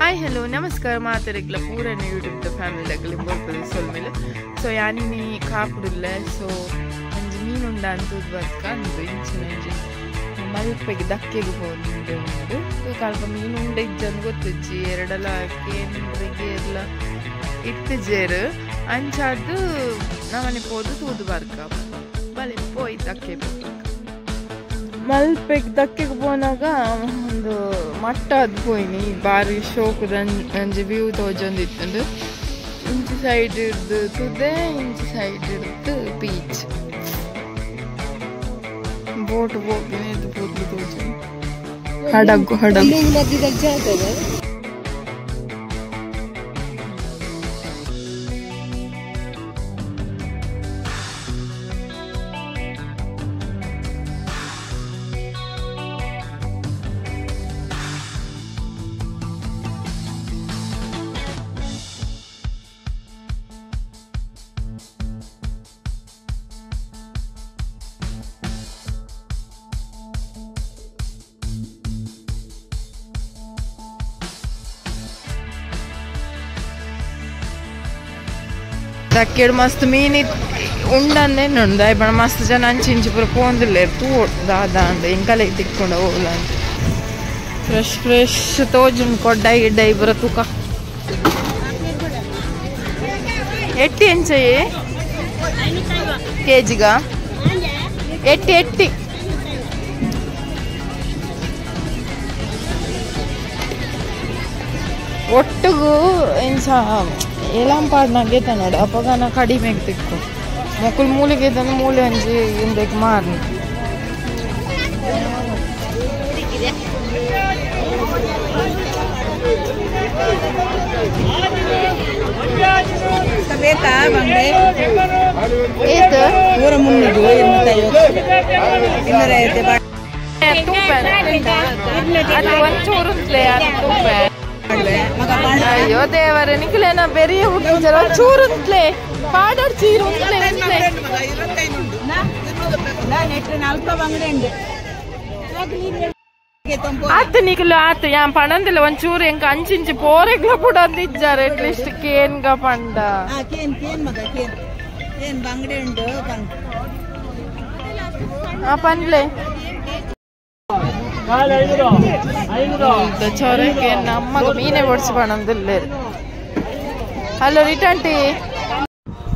Hi hello ನಮಸ್ಕಾರ ಮಾತಾಡಕ್ಲ ಪೂರನ YouTube ಫ್ಯಾಮಿಲಿದಾಗಲಿ ಬೋಲ್ಪದ ಸೊಲ್ಮೇಲೆ so ಯಾನಿನಿ ಕಾಪುಡಿಲ್ಲ so ಒಂಜಿ ಮೀನುಂಡ ಅಂತದ್ದು ಬರ್ಕ ಅಂದು ಇಂಚಿನ ಒಂಜಿ ಮಲ್ಪೆಗೆ ದಕ್ಕೆಗೆ ಹೋಗುಂಡು ಉಂಡು ಕಾಲ್ಪ ಮೀನುಂಡ ಇಜ್ಜಂದು ಗೊತ್ತಿಜ್ಜಿ ಎರಡಲ ಕೇಂದ್ರಿಗೆ ಎಲ್ಲ ಇತ್ತಿಜೇರು ಅಂಚಾದು ನಮ್ಮನೆ ಪೋದು ತೂದು ಬರ್ಕ ಬಲಿ ಪೋಯಿ ದಕ್ಕೆ ಮಲ್ಪೆಗೆ ದಕ್ಕೆಗೆ ಪೋನಾಗ ಒಂದು ಮಟ್ಟ ಅದು ಪೋಯಿನಿ ಬಾರಿ ಶೋಕದ ಅಂಜಿ ವ್ಯೂ ತೋಜೊಂದಿತ್ತಂದು ಇಂಚಿ ಸೈಡ್ ಇಡ್ದು ತುದೆ ಇಂಚಿ ಸೈಡ್ ಇಡ್ದು ಬೀಚ್ ಬೋಟ್ ಹೋಗಿನಿ ಇದು ಪೂರ್ತಿ ತೋಜ ಹಡಗು दक्केड मस्त मीन उंडे इपड़ मस्त जन अंची पूरा पोंदे तू दादा इंका तिक्को होगा फ्रेश फ्रेश तोजन कोड्डाई गिड्डाई पूरा तूक एट्टी एंचये केजिगा एट्टी एट्टी ಒಟ್ಟಿಗೂ ಏಲಾಂ ಪಾಡ್ನಾಗೆ ನೋಡು ಅಪ್ಪಗನ ಕಡಿಮೆಗೆ ತಿಕ್ಕು ಮೊಕ್ಕಳು ಮೂಲಿಗೆ ತಂದು ಮೂಲೆ ಅಂಜಿ ಇಂದಕ್ಕೆ ಮಾರ್ನಿ ಅಯ್ಯೋ ದೇವರೇ ನಿಖಿಲೇನ ಬೆರಿಯ ಹುಟ್ಟಿಂಜರ ಚೂರುಂತ್ಲೆ ಪಾಡರ್ ಚೀರುಂತ್ಲೆ ಆತ ನಿಖಿಲು ಆತ ಯಾಂ ಪಣಂದಿಲ್ಲ ಒಂಚೂರು ಎಂಕ ಅಂಚಿಂಚಿ ಪೋರೆಗ್ಲ ಪುಡಂದಿಜ್ಜಾರ ಅಟ್ಲೀಸ್ಟ್ ಕೇನ್ಗ ಪಂಡ ಪಂಡ್ಲೆ ಚೊರಕ್ಕೆ ನಮ್ಮಗ ಮೀನೇ ಓಡಿಸ್ಬಾಣಂದಿಲ್ಲ ಹಲೋ ರಿಟರ್ನ್ ಟೀ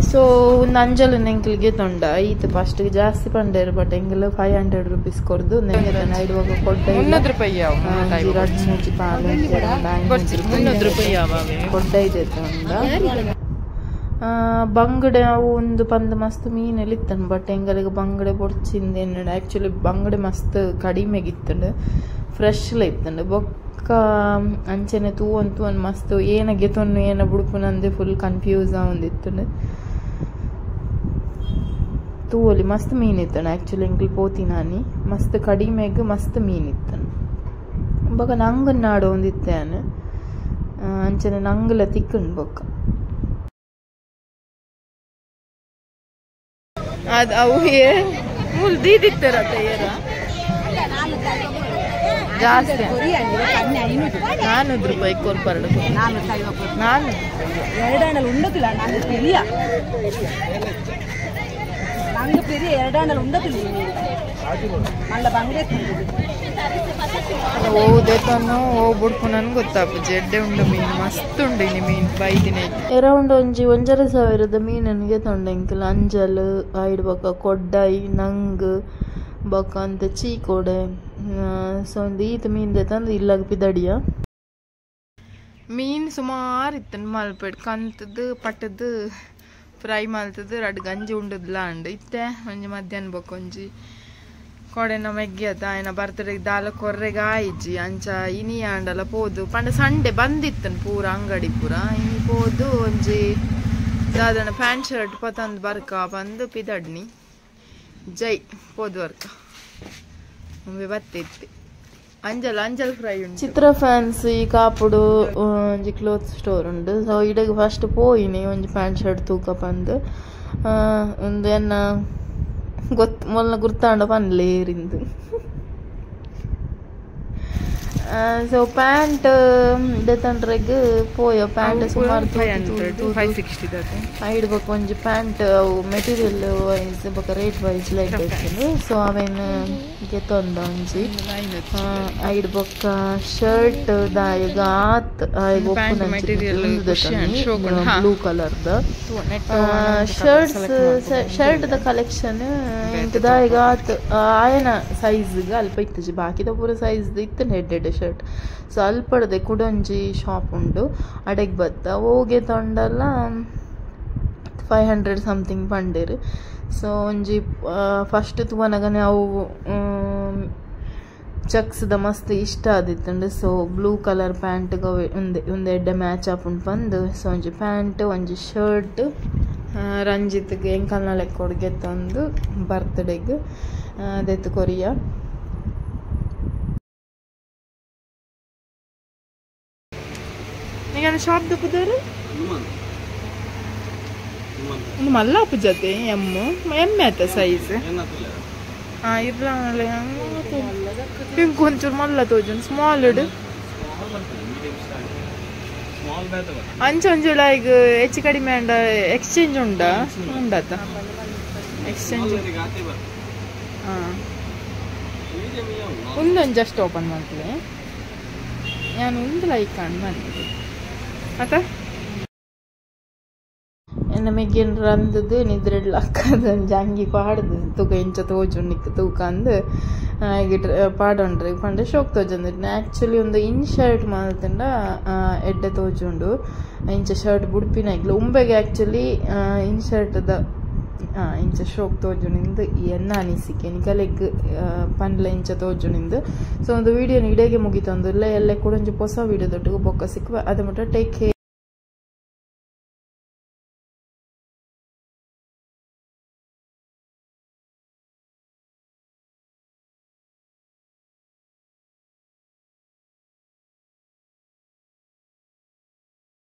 ಸೊ ಒಂದು ಅಂಜಲು ನೆಂಕಲಿಗೆ ತೊಂಡ ಈತ ಫಸ್ಟ್ಗೆ ಜಾಸ್ತಿ ಪಂಡೇರು ಬಟ್ ಎಂಗೆಲ್ಲ 500 ರೂಪೀಸ್ ಕೊಡ್ದು ಇಡುವಾಗ ಕೊಡ್ಡ 300 ರೂಪಾಯಿ ಮೂಚಿ ಪಾಲು 300 ರೂಪಾಯಿ ಕೊಡ್ಡ ಇದೆ ತೊಂಡ ಬಂಗಡೆ ಅವು ಒಂದು ಪಂದ ಮಸ್ತ್ ಮೀನೆಲ್ಲ ಇತ್ತನ್ ಬಟ್ ಎಂಗಲಿಗೆ ಬಂಗಡೆ പൊടിച്ചിಂದ ಆಕ್ಚುಲಿ ಬಂಗಡೆ ಮಸ್ತ್ ಕಡಿಮೆಗಿತ್ತಂಡು ಫ್ರೆಶ್ಲ ಇತ್ತಂಡು ಬೊಕ್ಕ ಅಂಚನೆ ತೂವಂತು ಒಂದು ಮಸ್ತ್ ಏನಗೆ ತೊನ್ನು ಏನ ಬುಡುಪುನಂದೆ ಫುಲ್ ಕನ್ಫ್ಯೂಸ್ ಆವಂದಿತ್ತಂಡು ತೂವಲಿ ಮಸ್ತ್ ಮೀನ್ ಇತ್ತಂಡು ಆಕ್ಚುಲಿ ಎಂಕಲ್ ಪೋತಿ ನಾನಿ ಮಸ್ತ್ ಕಡಿಮೆಗೆ ಮಸ್ತ್ ಮೀನ್ ಇತ್ತಂಡು ಬೊಕ್ಕ ನಂಗೆ ನಾಡು ಒಂದಿತ್ತೇನು ಅಂಚನೆ ನಂಗಲ ತಿಕ್ಕಂಡು ಬೊಕ್ಕ ಅದು ಅವು ಮೂಲ ದೀದಿತ್ತಾರ ತಯಾರ ಜಾಸ್ತಿ 400 ರೂಪಾಯಿ ಕೊರ್ಪರಡು ನಾನು ಎರಡಾಣಲು ಉಂಡತಿಲ್ಲ ನಾನು ಪೆರಿಯ ನಂಗೆ ಪೆರಿಯ ಎರಡಾಣಲು ಉಂಡತಿಲ್ಲ ಮಲ್ಲ ಬಂಗಡೆ ಹೋಗುದೇತನು ಹೋಗ್ಬಿಡ್ಕು ನನ್ಗೆ ಗೊತ್ತಾಪು ಜೆಡ್ಡೆ ಉಂಡು ಮೀನು ಮಸ್ತ್ ಉಂಡು ಇನ್ನು ಮೀನು ಬೈದಿನ ಅರೌಂಡ್ ಒಂಜಿ 1,500 ಮೀನನಿಗೆ ತೊಂಡ ಎಂಕಲ್ ಅಂಜಲ್ ಐಡ್ ಬೊಕ್ಕ ಕೊಡ್ಡಾಯಿ ನಂಗ್ ಬೊಕ್ಕ ಅಂತ ಚೀಕೋಡೆ ಸೊ ಒಂದು ಈತ ಮೀನ್ದೆ ತಂದು ಇಲ್ಲಾಗ ಪಿದಡಿಯ ಮೀನು ಸುಮಾರು ಇತ್ತನು ಮಲ್ಪೆಡ್ ಕಂತದ್ದು ಪಟ್ಟದ್ದು ಫ್ರೈ ಮಲ್ತದ್ದು 2 ಗಂಜಿ ಉಂಡದ್ಲ ಅಂಡು ಇತ್ತೆ ಒಂಜಿ ಮಧ್ಯಾಹ್ನ ಬೊಕ್ಕ ಒಂಜಿ ಕೊಡೆನ ಮೆಗ್ಗಿಯದ ಆಯ್ನ ಬರ್ತಡೆಗೆ ದಾಲ ಕೊರ್ರೆಗೆ ಆಯ್ಜಿ ಅಂಚ ಇನಿ ಆಂಡಲ ಪೋದು ಪಂಡ ಸಂಡೆ ಬಂದಿತ್ತನ್ ಪೂರ ಅಂಗಡಿ ಪೂರ ಇನಿ ಪೋದು ಒಂಜಿ ದಾದನ ಪ್ಯಾಂಟ್ ಶರ್ಟ್ ಪತಂದು ಬರ್ಕ ಬಂದು ಪಿದಡ್ನಿ ಜೈ ಪೋದು ವರ್ಕ ಒಮ್ಮೆ ಬತ್ತಿತ್ತು ಅಂಜಲ್ ಫ್ರೈ ಉಂಟು ಚಿತ್ರ ಫ್ಯಾನ್ಸಿ ಕಾಪುಡು ಒಂಜಿ ಕ್ಲೋತ್ ಸ್ಟೋರ್ ಉಂಡು ಸೊ ಇಡಗೆ ಫಸ್ಟ್ ಪೋಯಿನಿ ಒಂಜಿ ಪ್ಯಾಂಟ್ ಶರ್ಟ್ ತೂಕ ಬಂದು ಒಂದು ಎನ್ನ ಗೊತ್ತು ಮೊದಲ ಗುರ್ತಾಂಡ ಪನ್ಲೇರಿಂದು ಸೊ ಪ್ಯಾಂಟ್ ದೆತಂಡ್ರೆಗ್ ಪೋಯ ಪ್ಯಾಂಟ್ ಸುಮಾರು 560 ಇಡ್ಬೇಕು ಒಂಜಿ ಪ್ಯಾಂಟ್ ಅವು ಮೆಟೀರಿಯಲ್ ವೈಸ್ ಬೊಕ ರೇಟ್ ವೈಸ್ ಲೈಕ್ ಬೇಕು ಸೊ ಅವೇನು ಗೆತ್ತೊಂದ ಒಂಜಿ ಐಡ್ ಬೊಕ್ಕ ಶರ್ಟ್ ದಾಯಗ ಆತ್ ಐಗ್ ಒಪ್ಪುನ ಬ್ಲೂ ಕಲರ್ದ ಶರ್ಟ್ ದ ಕಲೆಕ್ಷನ್ ಎಂಕ್ ದಾಯಗ ಆತ್ ಆಯನ ಸೈಜ್ಗೆ ಅಲ್ಪ ಇತ್ತಜಿ ಬಾಕಿದ ಪೂರ ಸೈಜ್ ಇತ್ತು ಹೆಡ್ ಶರ್ಟ್ ಸೊ ಅಲ್ಪಡದೆ ಕುಡೊಂಜಿ ಶಾಪ್ ಉಂಡು ಅಡೆಗ್ ಬತ್ತ ಹೋಗಿ ತೊಂಡಲ್ಲ 500 ಸಮಥಿಂಗ್ ಪಂಡೇರು ಸೊ ಒಂಜಿ ಫಸ್ಟ್ ತುವನಗನೆ ಅವು ಚಕ್ಸ್ದ ಮಸ್ತ್ ಇಷ್ಟ ಆದಿತ್ತಂಡು ಸೊ ಬ್ಲೂ ಕಲರ್ ಪ್ಯಾಂಟ್ಗೆ ಒಂದು ಎಡ್ಡೆ ಮ್ಯಾಚ್ ಆಪುಂಡು ಬಂದು ಸೊ ಒಂಜಿ ಪ್ಯಾಂಟ್ ಒಂಜಿ ಶರ್ಟ್ ರಂಜಿತ್ಗೆ ಎಂಕಲ್ನ ಲೆಕ್ಕ ಕೊಡ್ಗೆ ತಂದು ಬರ್ತ್ಡೇಗೆ ಅದೆತ್ತು ಕೊರಿಯಾ ಈಗ ಶಾಪ್ ದುಪ್ಪುದವರು ಮಲ್ಲ ಅಪ್ಪ ಜೊತೆ ಎಮ್ಮೆ ಆಯ್ತ ಸೈಜ್ ಇರ್ಲ ಪಿಂಕ್ ಒಂಚೂರು ಮಲ್ಲ ತೋಜನ್ ಸ್ಮಾಲ್ ಇಡು ಅಂಚೊಂಜುಳ ಈಗ ಹೆಚ್ಚು ಕಡಿಮೆ ಅಂಡ ಎಕ್ಸ್ಚೇಂಜ್ ಉಂಡಾತ ಎಕ್ಸ್ಚೇಂಜ್ ಒಂದೊಂದು ಜಸ್ಟ್ ಓಪನ್ ಮಾಡ್ತೀನಿ ನಾನು ಒಂದು ಲೈಕ್ ಕಾಣ್ ಮಾಡಿದೆ ಆತ ನಮಗೇನು ರಂದದು ನಿದ್ರೆಡ್ಲ ಅಕ್ಕದ ಜಂಗಿ ಪಾಡ್ದು ತೂಕ ಇಂಚ ತೋಜುಂಡಿಕ್ ತೂಕ ಅಂದು ಈಗ ಪಾಡೊಂಡ್ರಿ ಪಂಡ ಶೋಕ್ ತೋಜಂದಿಟ್ಟು ಆ್ಯಕ್ಚುಲಿ ಒಂದು ಇನ್ ಶರ್ಟ್ ಮಾಲ್ತಂಡ ಎಡ್ಡೆ ತೋಜುಂಡು ಇಂಚ ಶರ್ಟ್ ಬುಡ್ಪಿನ ಇಗ್ಲ ಉಂಬೆಗೆ ಆ್ಯಕ್ಚುಲಿ ಇನ್ ಶರ್ಟ್ದ ಇಂಚ ಶೋಕ್ ತೋಜುನಿಂದು ಎನ್ನ ಅನಿಸಿಕೆ ನಿಕಲೆಗ್ ಪಂಡ್ಲ ಇಂಚ ತೋಜುನಿಂದು ಸೊ ಒಂದು ವಿಡಿಯೋನ ಇಡೆಗೆ ಮುಗಿತಂದು ಎಲ್ಲ ಕೂಡ ಒಂಚು ಹೊಸ ವಿಡಿಯೋದೊಟ್ಟಿಗೆ ಬೊಕ್ಕ ಸಿಕ್ಕುವ ಅದು ಮಟ್ಟ ಟೇಕ್ ಕೇರ್.